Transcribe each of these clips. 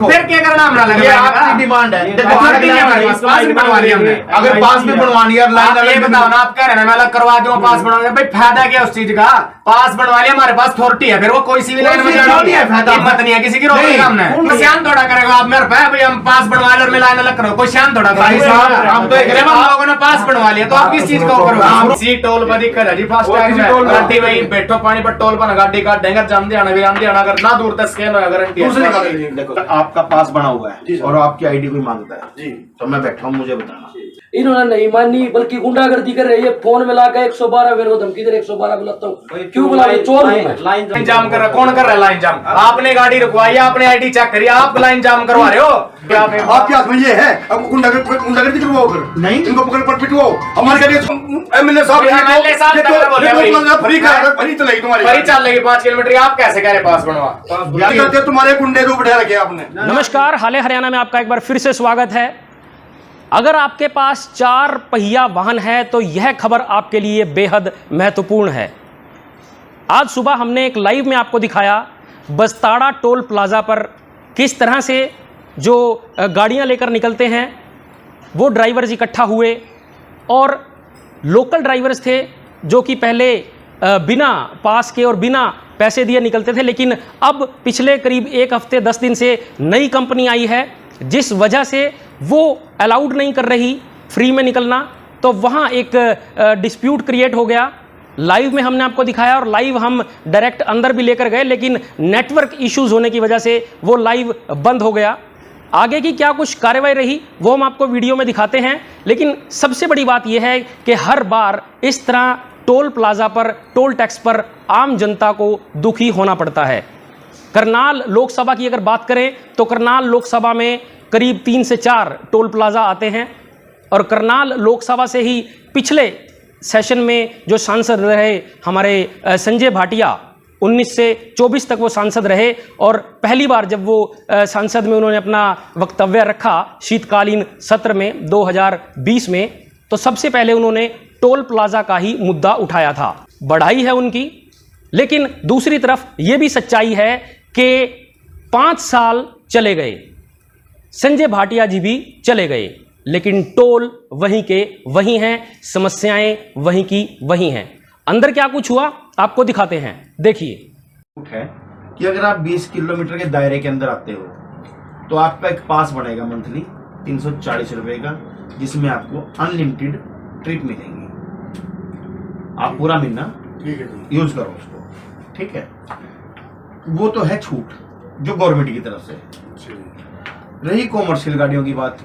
फिर क्या करना हमारा लगा? ये आपकी डिमांड है। पास भी बनवा लिया हमने। अगर पास भी बनवा लिया, आप ये बताओ ना, आप कह रहे हैं मैं अलग करवा दूंगा पास बनवा लिया, भाई फायदा क्या उस चीज का? पास बनवा लिया, हमारे पास अथॉरिटी है, फिर वो कोई सिविल लाइन में जाना नहीं है, हिम्मत नहीं है किसी की रोकने का। हमने श्याम थोड़ा करेगा, आप मेरे पे भाई हम पास बनवा ले और मैं लाइन अलग करो, कोई श्याम थोड़ा करेगा। हम लोगों ने पास बनवा लिया तो आप किस चीज को करोगे? सी टोल पर दिक्कत है जी, फास्ट टैग में गाड़ी वही बैठो पानी पर टोल पर गाड़ी काट देंगे, जाम दियाना भी अगर ना दूर तक स्कैन हो गारंटी है। देखो आपका पास बना हुआ है और आपकी आईडी कोई मांगता है जी, तो मैं बैठा हूँ, मुझे बताना। इन्होंने नहीं मानी, बल्कि गुंडागर्दी कर रही है। फोन में लाकर 112 मेरे को धमकी दे रहे, 112 बुलाता हूँ। क्यों बुला रहे? चोर हूं मैं। लाइन जाम कर रहा, कौन कर रहा है लाइन जाम? आपने गाड़ी रुकवाई, आपने आईडी चेक करी, आप लाइन जाम करवा रहे हो? आपके हाथ में ये है, अब गुंडागर्दी करवाओ, फिर नहीं इनको पकड़ पर पिटवाओ। हमारी गाड़ी एमएलए साहब फ्री चलेगी तुम्हारी, फ्री चल लेगी 5 किलोमीटर। आप कैसे कह रहे पास बनवा? तुम्हारे गुंडे जो बैठा रखे आपने। नमस्कार, हाले हरियाणा में आपका एक बार फिर से स्वागत है। अगर आपके पास 4 पहिया वाहन है तो यह खबर आपके लिए बेहद महत्वपूर्ण है। आज सुबह हमने एक लाइव में आपको दिखाया बस्ताड़ा टोल प्लाजा पर किस तरह से जो गाड़ियां लेकर निकलते हैं वो ड्राइवर्स इकट्ठा हुए, और लोकल ड्राइवर्स थे जो कि पहले बिना पास के और बिना पैसे दिए निकलते थे, लेकिन अब पिछले करीब 1 हफ्ते 10 दिन से नई कंपनी आई है जिस वजह से वो अलाउड नहीं कर रही फ्री में निकलना। तो वहाँ एक डिस्प्यूट क्रिएट हो गया। लाइव में हमने आपको दिखाया और लाइव हम डायरेक्ट अंदर भी लेकर गए, लेकिन नेटवर्क इश्यूज होने की वजह से वो लाइव बंद हो गया। आगे की क्या कुछ कार्रवाई रही वो हम आपको वीडियो में दिखाते हैं, लेकिन सबसे बड़ी बात यह है कि हर बार इस तरह टोल प्लाजा पर, टोल टैक्स पर आम जनता को दुखी होना पड़ता है। करनाल लोकसभा की अगर बात करें तो करनाल लोकसभा में करीब 3 से 4 टोल प्लाजा आते हैं, और करनाल लोकसभा से ही पिछले सेशन में जो सांसद रहे हमारे संजय भाटिया, 19 से 24 तक वो सांसद रहे, और पहली बार जब वो सांसद में उन्होंने अपना वक्तव्य रखा शीतकालीन सत्र में 2020 में, तो सबसे पहले उन्होंने टोल प्लाजा का ही मुद्दा उठाया था। बढ़ाई है उनकी, लेकिन दूसरी तरफ ये भी सच्चाई है कि 5 साल चले गए, संजय भाटिया जी भी चले गए, लेकिन टोल वहीं के वहीं हैं, समस्याएं वहीं की वहीं हैं। अंदर क्या कुछ हुआ आपको दिखाते हैं, देखिए। है कि अगर आप 20 किलोमीटर के दायरे के अंदर आते हो तो आपका एक पास बनेगा मंथली 340 रुपए का, जिसमें आपको अनलिमिटेड ट्रिप मिलेंगी। आप पूरा महीना यूज करो उसको, ठीक है। वो तो है छूट जो गवर्नमेंट की तरफ से। रही कॉमर्शियल गाड़ियों की बात,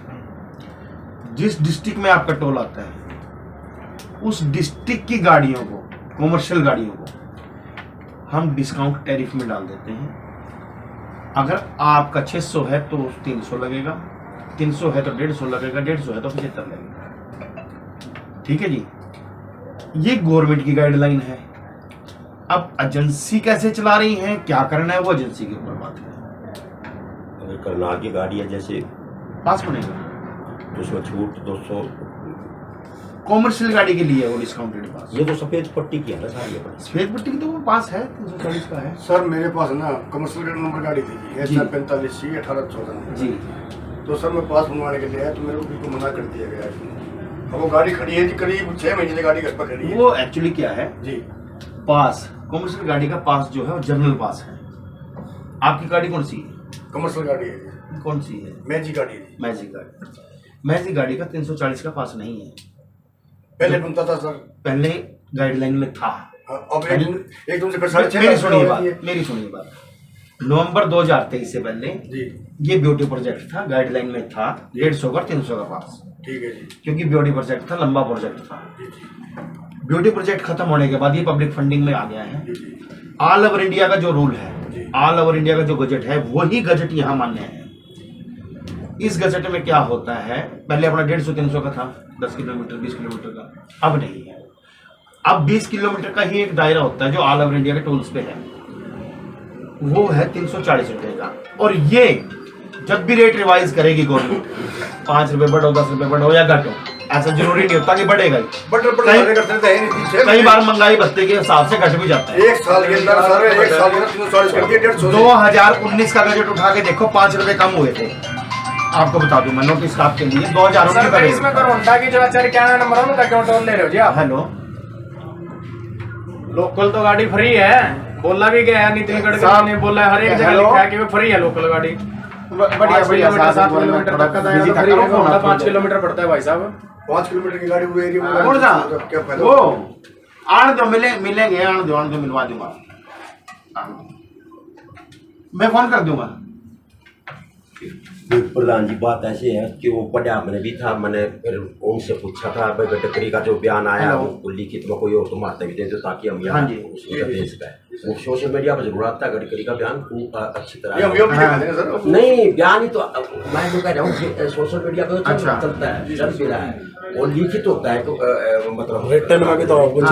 जिस डिस्ट्रिक्ट में आपका टोल आता है उस डिस्ट्रिक्ट की गाड़ियों को, कॉमर्शियल गाड़ियों को हम डिस्काउंट टैरिफ में डाल देते हैं। अगर आपका 600 है तो 300 लगेगा, 300 है तो 150 लगेगा, 150 है तो 75 लगेगा, ठीक है जी। ये गवर्नमेंट की गाइडलाइन है। अब एजेंसी कैसे चला रही है, क्या करना है, वो एजेंसी के ऊपर बात है। अगर करनाल की गाड़ी है जैसे पास बनेगा तो उसमें छूट 200। कॉमर्शियल गाड़ी के लिए वो डिस्काउंटेड पास। ये तो सफेद पट्टी की है ना सारी अपनी। सफेद पट्टी की तो वो पास है, 340 का है। सर मेरे पास ना कमर्शियल नंबर गाड़ी थी HR45C 1814 जी। तो सर मैं पास बनवाने के लिए आया तो मेरे को बिल्कुल मना कर दिया गया। अब वो गाड़ी खड़ी है जी, करीब 6 महीने से गाड़ी घर पर खड़ी है। वो एक्चुअली क्या है जी, पास, कॉमर्शियल गाड़ी का पास जो है वो जनरल पास है। आपकी गाड़ी कौन सी है? कमर्शियल गाड़ी है। कौन सी है? मैजिक गाड़ी है। मैजिक गाड़ी। मैजिक गाड़ी का 340 का पास नहीं है, पहले बनता था सर, पहले गाइडलाइन में था। अब एकदम से फिर मेरी सुनिए बात। नवंबर 2023 से पहले जी ये ब्यूटी प्रोजेक्ट था, गाइडलाइन में था 150 का 300 का पास, ठीक है जी। क्योंकि ब्यूटी प्रोजेक्ट था, लंबा प्रोजेक्ट था। ब्यूटी प्रोजेक्ट खत्म होने के बाद ये पब्लिक फंडिंग में आ गया है। ऑल ओवर इंडिया का जो रूल है, ऑल ओवर इंडिया का जो गजट है, वही गजट यहाँ मान्य है। इस गजट में क्या होता है, पहले अपना 150-300 का था, 10 किलोमीटर 20 किलोमीटर का, अब नहीं है। अब 20 किलोमीटर का ही एक दायरा होता है जो ऑल ओवर इंडिया के टोल्स पे है, वो है 340 रुपए का। और ये जब भी रेट रिवाइज करेगी गवर्नमेंट, 5 रुपए बढ़ो, 10 रुपए बढ़ो या घटो, ऐसा जरूरी नहीं होता कि बढ़ेगा ही। कई बार महंगाई भत्ते के हिसाब से घट भी जाता है। एक साल के अंदर सर, एक साल के अंदर 340 कर दिए, 150। 2019 का बजट उठा के देखो, 5 रुपए कम हुए थे। आपको बता दूं मैं, नोटिस आपके लिए 2019 सर का भाई इसमें करो होंडा की जो अच्छा क्या नंबर है उनका क्यों टोल ले रहे हो जी आप? हेलो, लोकल तो गाड़ी फ्री है, बोला भी गया है नितिन गडकरी ने, बोला है हर एक जगह हेलो? लिखा है कि वो फ्री है लोकल गाड़ी। बढ़िया बढ़िया 7 किलोमीटर तक का दायरा फ्री है, होंडा 5 किलोमीटर पड़ता है भाई साहब। 5 किलोमीटर की गाड़ी वो एरिया में कौन सा क्या फायदा? वो आने दो, मिलेंगे, आने दो मिलवा दूंगा, मैं फोन कर दूंगा। प्रधान जी बात ऐसी है कि वो पढ़ा मैंने भी था, मैंने फिर उनसे पूछा था भाई गडकरी का जो बयान आया हेलो? वो लिखित में कोई और तो मारते भी दे दो ताकि हम यहाँ हाँ जी। उसका देश का है। वो सोशल मीडिया पर जरूर आता है गडकरी का बयान खूब अच्छी ये हम तरह। भी दिखाते हैं सर। नहीं बयान ही तो मैं जो कह रहा हूँ सोशल मीडिया पे अच्छा। चलता है, चल भी रहा है, वो लिखित होता है तो मतलब रिटर्न में भी तो कुछ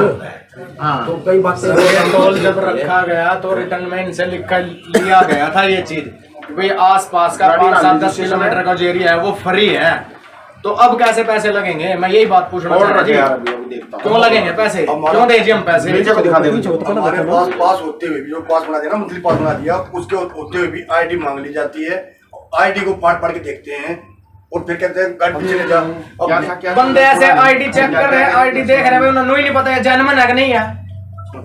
हाँ, तो कई बातें टोल जब रखा गया तो रिटर्न में इनसे लिखा लिया गया था ये चीज कि भाई आसपास का 5-7-10 किलोमीटर का जो एरिया है वो फ्री है। तो अब कैसे पैसे लगेंगे? मैं यही बात पूछना चाह रहा जी, क्यों लगेंगे पैसे? क्यों दे जी हम पैसे? हमारे पास होते हुए भी जो पास बना दिया ना, मंथली पास बना दिया, उसके होते हुए भी आईडी मांग ली जाती है। आईडी को फाड़ के देखते हैं और फिर कहते हैं गाड़ी पीछे ले जा। बंदे ऐसे आईडी चेक कर रहे हैं, आईडी देख रहे हैं, उन्हें ही नहीं पता है जनमन है कि नहीं है।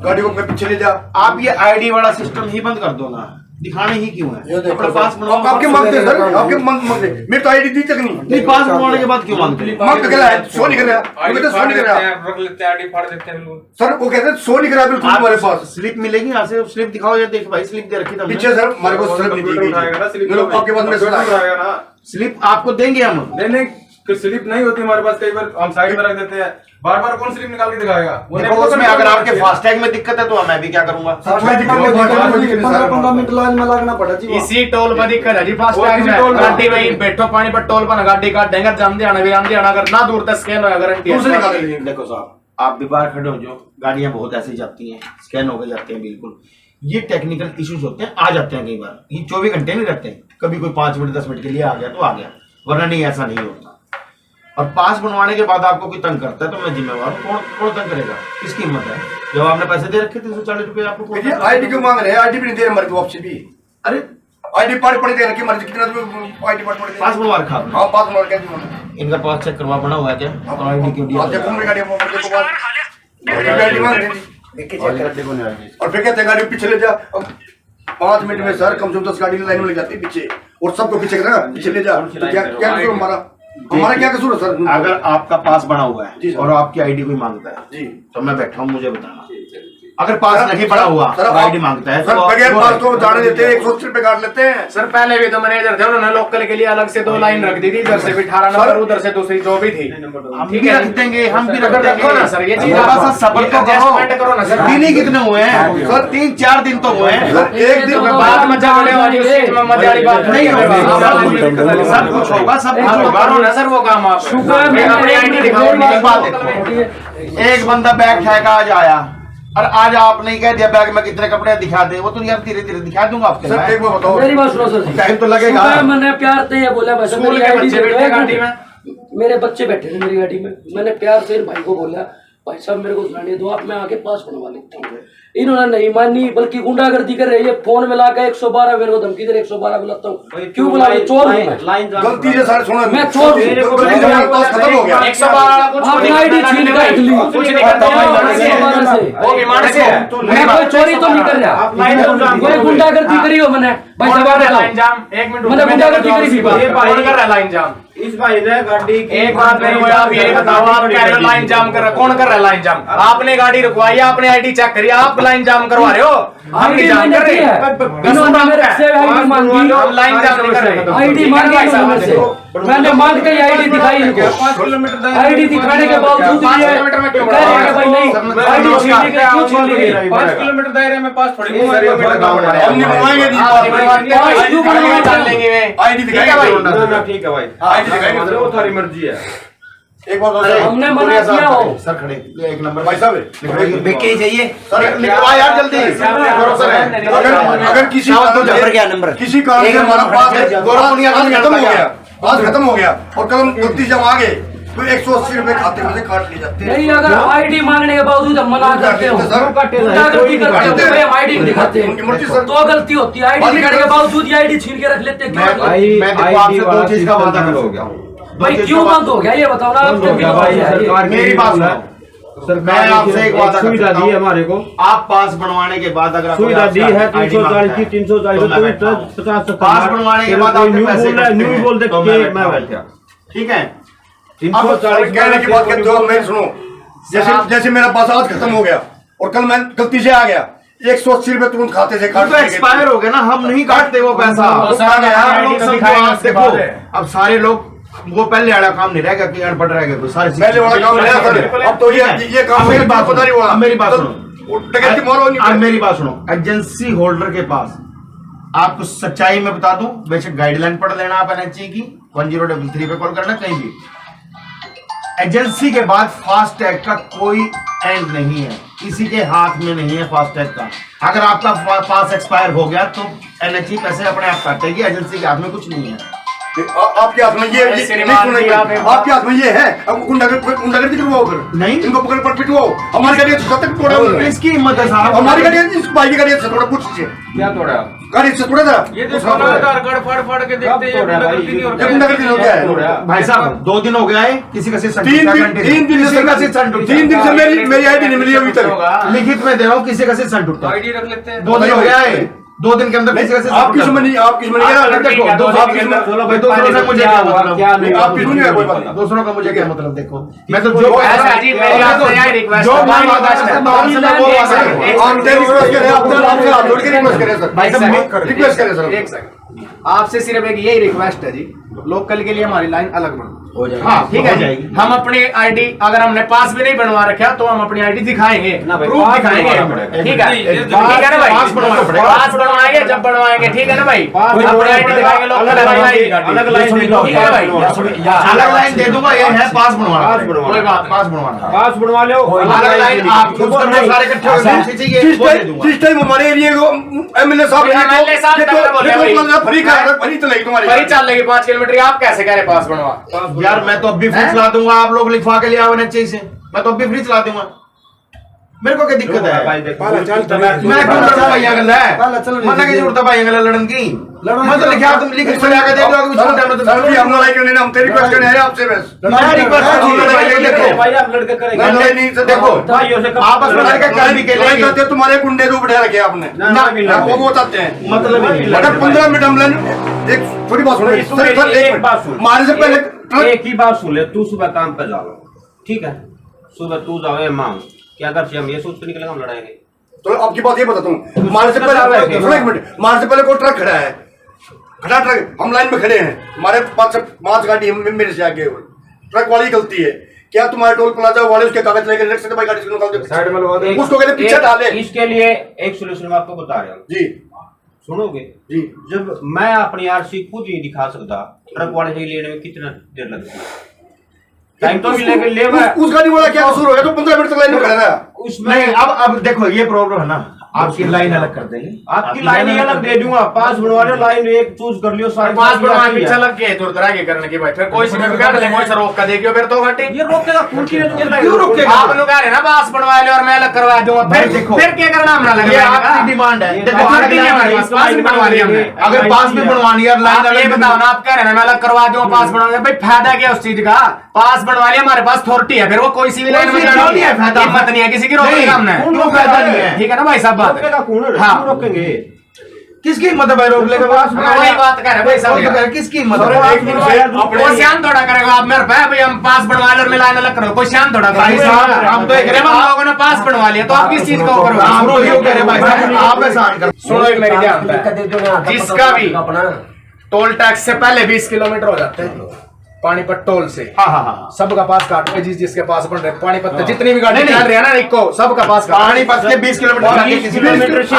गाड़ी को पीछे ले जा। आप ये आईडी वाला सिस्टम ही बंद कर दो ना, दिखाने ही क्यों है? अपना पास बनवाओ। आपके मांगते हैं सर, आपके मांगते। मेरे तो आईडी दी तक नहीं। नहीं, पास बनवाने के बाद क्यों मांगते हैं? मांग तो गया है, शो नहीं कर रहा। वो कहते शो नहीं कर रहा सर, वो कहते शो नहीं कर रहा बिल्कुल हमारे पास। स्लिप मिलेगी यहाँ से, स्लिप दिखाओ, ये देख भाई स्लिप दे रखी थी हमने। पीछे सर हमारे को स्लिप नहीं दी गई। लोग आपके पास में सुना स्लिप आपको देंगे हम। नहीं स्लिप नहीं होती हमारे पास, कई बार हम साइड में रख देते हैं, बार बार कौन स्लिप निकाल के दिखाएगा? देखो, उसमें अगर आपके फास्टैग में दिक्कत है तो मैं भी क्या करूंगा? 15 मिनट लाइन में लगना पड़ा जी। इसी टोल पर दिक्कत है जी, फास्टैग में गाड़ी में बैठो पानी पर टोल पर गाड़ी काट देंगे, जाम दिया ना, अगर ना दूर तक स्कैन होगा गारंटी दूसरे है। निकाल लेंगे। देखो साहब, आप भी बाहर खड़े हो, जो गाड़ियां बहुत ऐसी जाती हैं, स्कैन होकर जाते हैं, बिल्कुल ये टेक्निकल इश्यूज होते हैं, आ जाते हैं कई बार। ये 24 घंटे नहीं रहते, कभी कोई 5 मिनट 10 मिनट के लिए आ गया तो आ गया, वरना नहीं, ऐसा नहीं होता। और पास बनवाने के बाद आपको कोई तंग करता है तो मैं जिम्मेवार हूँ। कौन तंग करेगा? किसकी हिम्मत है? जब आपने पैसे दे रखे 340 रुपए आपको ये आईडी क्यों मांग रहे हैं? आईडी भी नहीं दे रहे हमारे को वापसी भी। अरे आईडी पढ़ दे रखी मर्जी कितना आईडी पढ़ दे। पास बनवा रखा आपने? हाँ पास बनवा के इनका पास चेक करवा बना हुआ है क्या? और आईडी क्यों दिया? आप देखो मेरी गाड़ी वो देखो बात आईडी मांग रहे हैं और फिर कहते हैं गाड़ी पीछे ले जा। अब 5 मिनट में सर कम से कम 10 गाड़ी लाइन में ले जाती है पीछे, और सबको पीछे करना, पीछे ले जा। तो क्या कसूर हमारा क्या कसूर है सर? अगर आपका पास बना हुआ जी है सर। और आपकी आईडी कोई मांगता है जी तो मैं बैठा हूँ, मुझे बताना। अगर पास नहीं बना हुआ सर, और आईडी मांगता है सर तो बगैर पास तो जाने देते हैं, 180 रुपए काट लेते हैं। सर पहले भी तो मैनेजर थे, उन्होंने लोकल के लिए अलग से 2 लाइन रख दी थी, इधर से भी 18 नंबर, उधर से दूसरी जो भी थी। हम भी रख देंगे, हम भी रख देंगे। रखो ना सर, ये चीज थोड़ा सा सब्र तो एडजस्टमेंट करो ना सर। दिन ही कितने हुए हैं सर? 3-4 दिन तो हुए हैं। सर एक दिन में बात मजा होने वाली, उस चीज में मजा वाली बात नहीं होगी, सब कुछ होगा, सब कुछ होगा। करो ना सर वो काम आप अपनी आईडी दिखाओ। एक बात देखो, एक बंदा बैग फेंका आज आया और आज आपने कह दिया बैग में कितने कपड़े दिखा दे, वो तो यार धीरे धीरे दिखा दूंगा आपके। सर एक बार बताओ। मेरी बात सुनो सर, टाइम तो लगेगा। सुबह मैंने प्यार से ये बोला, वैसे स्कूल मेरी के आईडी बच्चे दे दो, बैठे गाड़ी में, मेरे बच्चे बैठे थे मेरी गाड़ी में, मैंने प्यार से भाई को बोला, भाई साहब मेरे को जाने दो, आप मैं आके पास बनवा लेता हूँ। इन्होंने नहीं मानी, बल्कि गुंडागर्दी कर रही है। फोन मिला के 112 मेरे को धमकी दे रहे, 112 बुलाता हूँ। क्यों बुला रहे? चोर हूँ मैं, गलती से सर सुनो, मैं चोर हूँ। खत्म हो गया। 112 कुछ आपने आईडी छीन कर ली, कुछ नहीं करता, 112 से वो विमान से है। मैं कोई चोरी तो नहीं कर रहा, कोई गुंडागर्दी करी हो मैंने? भाई कौन जवाब कर रहा है बताओ। लाइन जाम? 1 मिनट मैंने गुंडागर्दी करी थी। कौन कर रहा है लाइन जाम? इस भाई ने गाड़ी एक बात मेरे को आप ये बताओ, आप कह रहे हो लाइन जाम कर रहा है, कौन कर रहा है लाइन जाम? आपने गाड़ी रुकवाई, आपने आईडी चेक करी, आप लाइन जाम करवा रहे हो, हम नहीं जाम कर रहे। इन्होंने मेरे से आईडी मांगी, हम लाइन जाम नहीं कर रहे। आईडी मांगी इन्होंने से, मैंने मांग के आईडी दिखाई इनको। 5 किलोमीटर आईडी दिखाने के बावजूद भी 5 ये किलोमीटर में क्यों कह रहे हैं कि भाई नहीं, आईडी छीन ली गई, क्यों छीन ली गई? 5 किलोमीटर दायरे में पास थोड़ी हम नहीं बनवाएंगे जी, आप नहीं बनवाएंगे, पाँच क्यों बनवाएंगे? डाल लेंगे वे। आईडी दिखाएंगे भाई। ठीक है भाई, आईडी दिखाएंगे। वो थारी मर्जी है। एक बार हमने मना किया हो। सर खड़े, ये एक नंबर भाई साहब लिख के ही चाहिए सर लिखवा यार जल्दी। अगर किसी किसी कारण से हमारा पास खत्म हो गया, पास खत्म हो गया और कल हम गलती से आ गए तो 180 रुपए खाते में से काट लिए जाते हैं। नहीं, अगर आईडी मांगने के बावजूद हम मना करते हो, गुंडागर्दी करते हो, भाई हम आईडी दिखाते हैं तो गलती होती है। आईडी दिखाने के बावजूद ये आईडी छीन के रख लेते हैं। क्यों? मैं देखो आपसे दो चीज का वादा करूंगा। भाई क्यों बंद हो गया ये बताओ ना। मेरी बात सुनो, मैं आपसे एक वादा सुविधा दी है हमारे को। आप पास बनवाने के बाद अगर सुविधा दी है 340 की 340 50 पास बनवाने के बाद आपके पैसे न्यू बोल दे तो मैं बैठ बैठ गया। ठीक है। 340 कहने की बात कहते हो, मैं सुनो, जैसे मेरा पास आज खत्म हो गया और कल मैं गलती से आ गया 180 रुपए तुरंत खाते से काट तो एक्सपायर हो गया ना, हम नहीं काटते वो पैसा। देखो अब सारे लोग वो पहले वाला काम नहीं रहेगा कि अनपढ़ रहेगा कोई सारे पहले वाला काम नहीं सर। अब तो ये काम मेरी बात पता नहीं हुआ। मेरी बात सुनो, डकैती मारो नहीं। अब मेरी बात सुनो, एजेंसी होल्डर के पास आपको सच्चाई में बता दूं, बेशक गाइडलाइन पढ़ लेना आप एनएचए की 1033 पे कॉल करना कहीं भी। एजेंसी के बाद फास्ट टैग का कोई एंड नहीं है, किसी के हाथ में नहीं है फास्ट टैग का। अगर आपका पास एक्सपायर हो गया तो एनएचए पैसे अपने आप काटेगी, एजेंसी के हाथ में कुछ नहीं है। आपके हाथ में ये आपके हाथ में ये है। अब गुंडागर्दी करवाओ फिर नहीं, इनको पकड़ पर पिटवाओ। हमारी गाड़ी से तक तोड़ा इसकी हिम्मत है साहब। हमारी गाड़ी इस भाई की गाड़ी से थोड़ा पूछ लीजिए क्या तोड़ा? गाड़ी से थोड़ा सा ये देखो ना, आधार कार्ड फाड़ के देखते हैं, ये गुंडागर्दी नहीं हो रहा। गुंडागर्दी हो गया है भाई साहब 2 दिन हो गया है, किसी का सिस्टम 3 दिन से मेरी आईडी नहीं मिली अभी तक। लिखित में दे रहा हूँ, किसी का सिस्टम टूटा आईडी रख लेते हैं। 2 दिन हो गया है, 2 दिन के अंदर किसी का आप किस मनी देखो दूसरों से मुझे क्या मतलब, आप किस मनी कोई बात नहीं। दूसरों का मुझे क्या मतलब। देखो मैं तो जो ऐसा जी मेरी आपसे यही रिक्वेस्ट है। भाई साहब रिक्वेस्ट करें सर। एक सेकंड, आपसे सिर्फ एक यही रिक्वेस्ट है जी, लोकल के लिए हमारी लाइन अलग बनो। हो जाएगी। हाँ ठीक है हो जी। जाएगी। हम अपनी आईडी अगर हमने पास भी नहीं बनवा रखा तो हम अपनी आईडी दिखाएंगे, प्रूफ दिखाएंगे। ठीक है, ठीक है ना भाई, पास बनवाना पड़ेगा। पास बनवाएंगे जब बनवाएंगे। ठीक है ना भाई, अपनी आईडी दिखाएंगे, लोकल अलग लाइन ठीक है ना भाई। अलग लाइन दे दूंगा, ये है पास बनवाना। कोई बात, पास बनवाना, पास बनवा लो। अलग लाइन आप खुद करना, सारे इकट्ठे हो जाएंगे, चाहिए वो दे दूंगा। जिस टाइम हमारे एरिया को एमएलए साहब फ्री तो नहीं तुम्हारी बड़ी चल लेगी 5 किलोमीटर, आप कैसे कह रहे पास बनवा? यार मैं तो अभी फ्री चला दूंगा, आप लोग लिखवा के ले आओ एनएचए से, मैं तो अभी फ्री चला दूंगा। मेरे को क्या दिक्कत है? मैं क्यों लड़ूं भाई अगला है? मना की जरूरत है भाई अगला लड़न की? मैं तो लिखा, तुम लिख के आके देख लो कि छोटा है, सर भी हम लड़ाई करने हम तेरी रिक्वेस्ट करने आए आपसे बस। मैं रिक्वेस्ट देखो भाई आप लड़के करेंगे। लड़ाई नहीं से देखो भाइयों से आपस में लड़के कर भी के लड़ाई लेंगे, करते तुम्हारे गुंडे जो बैठा रखे आपने वो बताते हैं। मतलब ही नहीं। अगर 15 मिनट हम एक थोड़ी बात सुनो सर, एक बात सुन। मारने से पहले एक ही बात सुन ले, तू सुबह काम पे जाओ, ठीक है? सुबह तू जाओ ये मांग क्या कर हम ये सोच के निकलेंगे हम लड़ाएंगे। तो आपकी बात ये बताता हूँ, मारने से पहले सुनो एक मिनट, मारने से पहले कोई ट्रक खड़ा है, खड़ा ट्रक, हम लाइन में खड़े हैं, हमारे 5 गाड़ी मेरे से आगे, ट्रक वाली गलती है। क्या तुम्हारे टोल प्लाजा वाले उसके कागज लेकर रख सकते भाई, गाड़ी से निकाल दो साइड में लगा दे। उसको कहते पीछे डाले। इसके लिए एक सोल्यूशन मैं आपको बता रहा हूँ, जी सुनोगे जी। जब मैं अपनी आरसी खुद नहीं दिखा सकता, ट्रक वाले से लेने में कितना देर लगती है? टाइम तो भी लेके ले उस गाड़ी वाला क्या कसूर हो गया तो 15 मिनट तक लाइन में खड़ा रहा। उसमें नहीं अब देखो ये प्रॉब्लम है ना, आपकी लाइन अलग कर देंगे, आपकी लाइन ही अलग दे दूंगा। पास बनवा लो, लाइन एक चूज कर लियो, सारी पास बनवा के चल के दूर तरह के करने की भाई, फिर कोई सी भी कर ले, कोई सा रोक का देखियो फिर 2 घंटे। ये रोकेगा कौन? क्यों रोकेगा? आप लोग कह रहे ना पास बनवा ले और मैं अलग करवा दूंगा, फिर क्या करना हमने लगा? ये आपकी डिमांड है। देखो हमारे पास भी बनवा लिया हमने। अगर पास भी बनवानी है, आप ये बताओ ना, आप कह रहे हैं मैं अलग करवा दूंगा पास बनवा लिया, भाई फायदा क्या उस चीज का? पास बनवा लिया, हमारे पास अथॉरिटी है, फिर वो कोई सिविल लाइन में नहीं है, फायदा हिम्मत नहीं है किसी की रोकने का हमने। क्यों फायदा नहीं है? ठीक है ना भाई साहब, बात हाँ। रोकेंगे किसकी हिम्मत है भाई रोक लेगा? वही बात कह रहे भाई साहब, किसकी हिम्मत सर, है? एक दिन से अपने वो श्याम थोड़ा करेगा आप मेरे पे भाई, हम पास बनवा ले और मिलान अलग करो, कोई श्याम थोड़ा भाई साहब, हम तो एक हम लोगों ने पास बनवा लिया तो आप किस चीज को करो? हम लोग यूं कह रहे भाई साहब, आप एहसान कर। सुनो एक मेरी ध्यान पे, जिसका भी टोल टैक्स से पहले 20 किलोमीटर हो जाते हैं, पानीपत टोल से हाँ हाँ हाँ सबका पास काटो जिसके पास बन रहे पानीपत जितनी भी गाड़ी चल रही है ना इको सबका पास काटो। पानीपत के 20 किलोमीटर 20 किलोमीटर से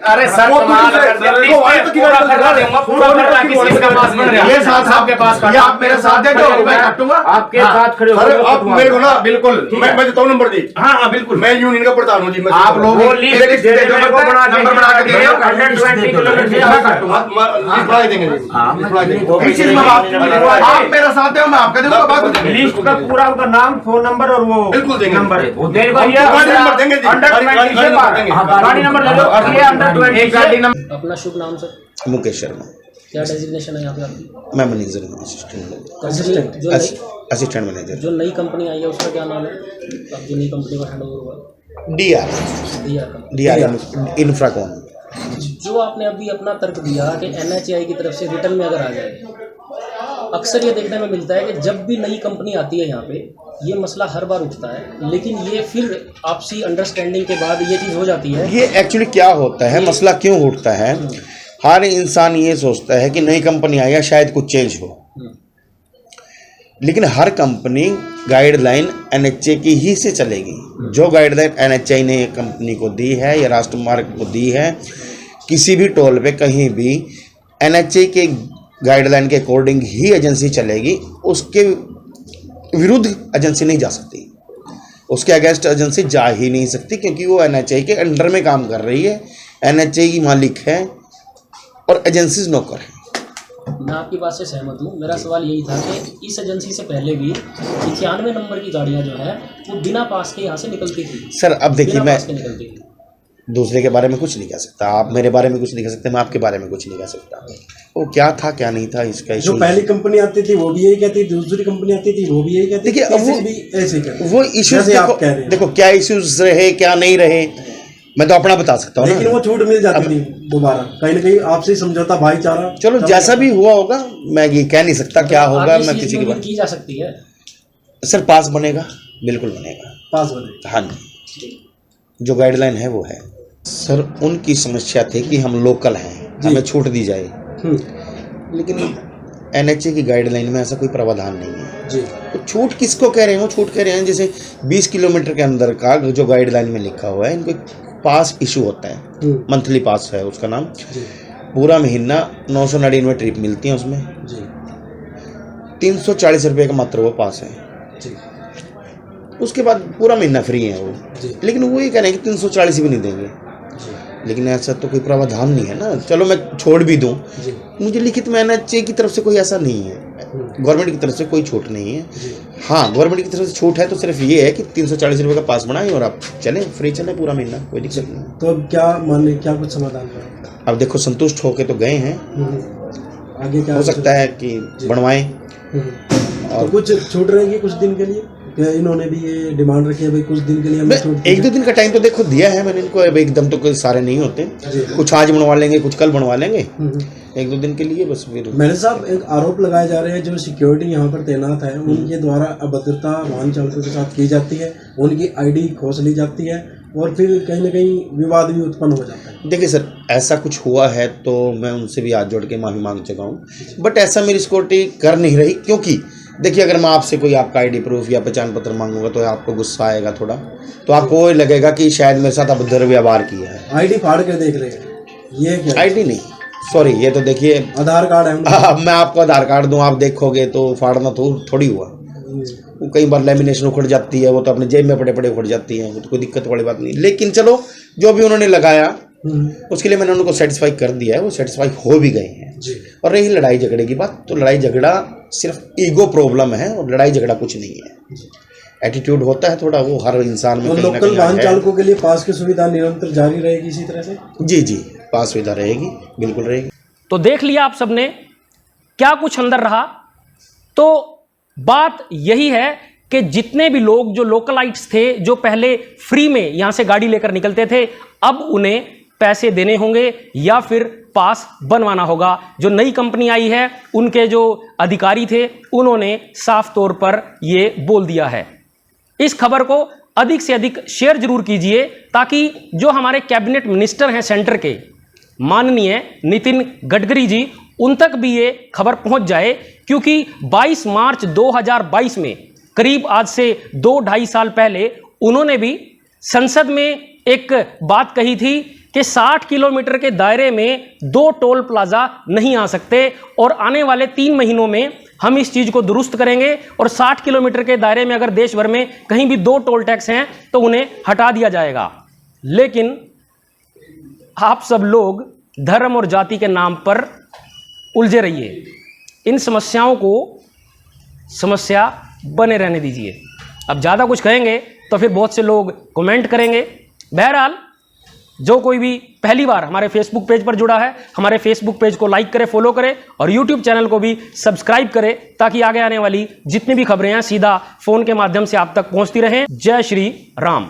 अरे सर वो कमाल तो कर दिया। सर, 30 वो पे तो पूरा करवा दूंगा, पूरा करवा के किसका पास बन रहा है ये साथ आपके पास ये आप मेरे साथ दे दो मैं काटूंगा आपके साथ खड़े सर आप मेरे को ना बिल्कुल मैं देता हूँ नंबर दी। हाँ हाँ बिल्कुल मैं यूनियन का प्रधान हूँ जी। मैं आप लोग वो लीस्ट एक- एक- दे एक- दो, नंबर बना के दे रहे हो 120 किलोमीटर से मैं काटूंगा लिस्ट बढ़ा देंगे जी। लिस्ट बढ़ा देंगे। इस चीज में आप मेरा साथ दो मैं आपका दूंगा बात होती है। लिस्ट का पूरा उनका नाम, फोन नंबर और वो बिल्कुल देंगे। नंबर है वो देगा। हम ये तो गाड़ी नंबर देंगे जी। अंडर गाड़ी 20 से नंबर देंगे। गाड़ी नंबर ले लो। ये अंडर 20 एक गाड़ी नंबर अपना शुभ नाम सर, मुकेश शर्मा, क्या डेजिग्नेशन है यहाँ पे आपकी? मैं मैनेजर हूँ, असिस्टेंट कंपनी जो नई असिस्टेंट मैनेजर जो नई कंपनी आई है उसका क्या नाम है? अब जो नई कंपनी का हैंडओवर हुआ डीआर DR इंफ्राकॉन। जो आपने अभी अपना तर्क दिया कि NHAI की तरफ से रिटर्न में अगर आ जाए, अक्सर ये देखने में मिलता है कि जब भी नई कंपनी आती है यहाँ पे ये मसला हर बार उठता है, लेकिन ये फिर आपसी अंडरस्टैंडिंग के बाद ये चीज़ हो जाती है। ये एक्चुअली क्या होता है, मसला क्यों उठता है? हर इंसान ये सोचता है कि नई कंपनी आई है शायद कुछ चेंज हो, लेकिन हर कंपनी गाइडलाइन NHAI की ही से चलेगी। जो गाइडलाइन NHAI ने कंपनी को दी है या राष्ट्रमार्ग को दी है, किसी भी टोल पे कहीं भी NHAI के गाइडलाइन के अकॉर्डिंग ही एजेंसी चलेगी, उसके विरुद्ध एजेंसी नहीं जा सकती, उसके अगेंस्ट एजेंसी जा ही नहीं सकती, क्योंकि वो NHAI के अंडर में काम कर रही है, NHAI की मालिक है और एजेंसीज नौकर है। मैं आपकी बात से सहमत हूँ। मेरा सवाल यही था कि इस एजेंसी से पहले भी 91 नंबर की गाड़ियाँ जो है वो बिना पास के यहाँ से निकलती थी। सर अब देखिए, बिना मैं पास के निकलती थी। दूसरे के बारे में कुछ नहीं कह सकता, आप मेरे बारे में कुछ नहीं कह सकते, मैं आपके बारे में कुछ नहीं कह सकता। वो क्या था क्या नहीं था इसका जो इशू, पहली कंपनी आती थी वो भी यही कहती थी, दूसरी कंपनी आती थी वो भी यही कहती थी, देखिए, अब तीसरी भी ऐसे ही कहती वो थी। इश्यूज जैसे आप कह रहे हैं। देखो क्या इश्यूज रहे क्या नहीं रहे, मैं तो अपना बता सकता हूँ लेकिन ना। वो छूट मिल जाती थी दोबारा, कहीं ना कहीं आपसे समझौता भाईचारा। चलो जैसा भी हुआ होगा, मैं ये कह नहीं सकता क्या होगा, आगे इस मैं चीज़ किसी में की उम्मीद की जा सकती है। सर पास बनेगा, बिल्कुल बनेगा, पास बने। हाँ जी, जो गाइडलाइन है वो है। सर उनकी समस्या थी कि हम लोकल हैं, हमें छूट दी जाए, लेकिन NHAI की गाइडलाइन में ऐसा कोई प्रावधान नहीं है जी। तो छूट किसको कह रहे हैं? वो छूट कह रहे हैं जैसे 20 किलोमीटर के अंदर का जो गाइडलाइन में लिखा हुआ है, इनको एक पास इशू होता है, मंथली पास है उसका नाम, पूरा महीना 999 ट्रिप मिलती है, उसमें जी 340 रुपये का मात्र वो पास है जी। उसके बाद पूरा महीना फ्री है वो, जी। लेकिन वो ये कह रहे हैं कि 340 भी नहीं देंगे, लेकिन ऐसा तो कोई प्रावधान नहीं है ना। चलो मैं छोड़ भी दूं, मुझे लिखित में NHAI की तरफ से कोई ऐसा नहीं है, गवर्नमेंट की तरफ से कोई छूट नहीं है। हाँ गवर्नमेंट की तरफ से छूट है तो सिर्फ ये है कि 340 रुपये का पास बनाएं और आप चलें, फ्री चलें पूरा महीना, कोई दिक्कत नहीं। तो अब क्या माने, क्या कुछ समाधान है? अब देखो संतुष्ट होके तो गए हैं, आगे क्या हो सकता है कि बनवाएं। तो कुछ छूट रहेगी कुछ दिन के लिए? क्या इन्होंने भी ये डिमांड रखी है भाई कुछ दिन के लिए हमें छूट? 1-2 दिन का टाइम तो देखो दिया है मैंने इनको, अब एकदम तो कोई सारे नहीं होते, कुछ आज बनवा लेंगे कुछ कल बनवा लेंगे, 1-2 दिन के लिए बस। फिर मैंने साहब एक आरोप लगाए जा रहे हैं, जो सिक्योरिटी यहाँ पर तैनात है उनके द्वारा अभद्रता वाहन चालकों के साथ की जाती है, उनकी ID खोज ली जाती है और फिर कहीं ना कहीं विवाद भी उत्पन्न हो जाता है। देखिए सर ऐसा कुछ हुआ है तो मैं उनसे भी हाथ जोड़ के माफ़ी मांग चुका हूँ, बट ऐसा मेरी सिक्योरिटी कर नहीं रही, क्योंकि देखिए अगर मैं आपसे कोई आपका ID प्रूफ या पहचान पत्र मांगूंगा तो आपको गुस्सा आएगा थोड़ा, तो आपको वो लगेगा कि शायद मेरे साथ अभद्र व्यवहार किया है। ID फाड़ कर देख रहे हैं, ये क्या? ID नहीं, सॉरी, ये तो देखिए आधार कार्ड है उनका। मैं आपको आधार कार्ड दूं, आप देखोगे तो फाड़ना तो थोड़ी हुआ, वो कई बार लेमिनेशन उखड़ जाती है, वो तो अपने जेब में पड़े पड़े उखड़ जाती है, वो तो कोई दिक्कत वाली बात नहीं। लेकिन चलो जो भी उन्होंने लगाया उसके लिए मैंने उनको सेटिस्फाई कर दिया है, वो सेटिस्फाई हो भी गए हैं। और रही लड़ाई झगड़े की बात, तो लड़ाई झगड़ा सिर्फ ईगो प्रॉब्लम है और लड़ाई झगड़ा कुछ नहीं है, एटीट्यूड होता है थोड़ा, वो हर इंसान में और कहीं ना लोकल कहीं वाहन है। चालकों के लिए पास की सुविधा निरंतर जारी रहेगी इसी तरह से? जी जी, पास सुविधा रहेगी, बिल्कुल रहेगी। तो देख लिया आप सबने क्या कुछ अंदर रहा। तो बात यही है कि जितने भी लोग जो लोकलाइट्स थे, जो पहले फ्री में यहां से गाड़ी लेकर निकलते थे, अब उन्हें पैसे देने होंगे या फिर पास बनवाना होगा। जो नई कंपनी आई है उनके जो अधिकारी थे उन्होंने साफ तौर पर ये बोल दिया है। इस खबर को अधिक से अधिक शेयर जरूर कीजिए ताकि जो हमारे कैबिनेट मिनिस्टर हैं सेंटर के, माननीय नितिन गडकरी जी, उन तक भी ये खबर पहुंच जाए, क्योंकि 22 मार्च 2022 में, करीब आज से 2-2.5 साल पहले, उन्होंने भी संसद में एक बात कही थी कि 60 किलोमीटर के दायरे में 2 टोल प्लाजा नहीं आ सकते, और आने वाले 3 महीनों में हम इस चीज को दुरुस्त करेंगे और 60 किलोमीटर के दायरे में अगर देश भर में कहीं भी 2 टोल टैक्स हैं तो उन्हें हटा दिया जाएगा। लेकिन आप सब लोग धर्म और जाति के नाम पर उलझे रहिए, इन समस्याओं को समस्या बने रहने दीजिए। अब ज़्यादा कुछ कहेंगे तो फिर बहुत से लोग कमेंट करेंगे। बहरहाल, जो कोई भी पहली बार हमारे फेसबुक पेज पर जुड़ा है, हमारे फेसबुक पेज को लाइक करे, फॉलो करे, और यूट्यूब चैनल को भी सब्सक्राइब करे, ताकि आगे आने वाली जितनी भी खबरें हैं सीधा फोन के माध्यम से आप तक पहुंचती रहें। जय श्री राम।